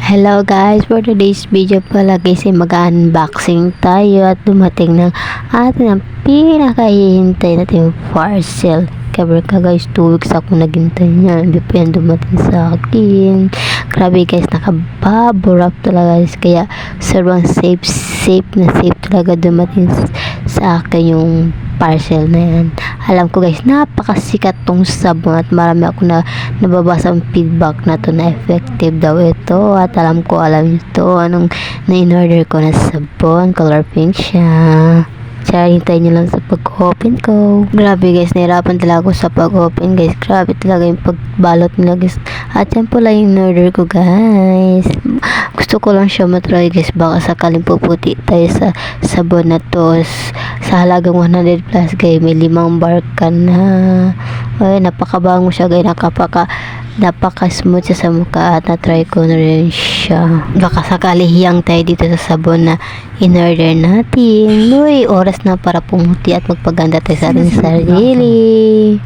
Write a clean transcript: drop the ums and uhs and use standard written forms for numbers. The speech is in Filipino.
Hello guys, for today's video pala guys ay mag-unboxing tayo at dumating ng ating ang pinakahihintay natin parcel. Kaya guys, 2 weeks ako naghintay niya, hindi pa yan dumating sa akin. Grabe guys, nakabubble talaga guys, kaya sobrang safe talaga dumating sa akin yung parcel na yan. Alam ko guys, napakasikat tong sabon at marami ako na nababasa ang feedback na to na effective daw ito. At alam niyo to, anong na-in-order ko na sabon, color pink siya. Tsaka hintayin nyo lang sa pag-open ko. Grabe guys, nahirapan talaga ako sa pag-open guys. Grabe talaga yung pagbalot nila guys. At yan pala yung in-order ko guys. Gusto ko lang siya matry guys. Baka sakaling puputi tayo sa sabon na to. Sa halagang 100 plus guys, may 5 bar ka na. Ay, napakabango siya guys. Napaka-smooth siya sa mukha at na-try ko na rin siya. Baka sakali hiyang tayo dito sa sabon na in-order natin. Uy, oras na para pumuti at magpaganda tayo sa ating sarili.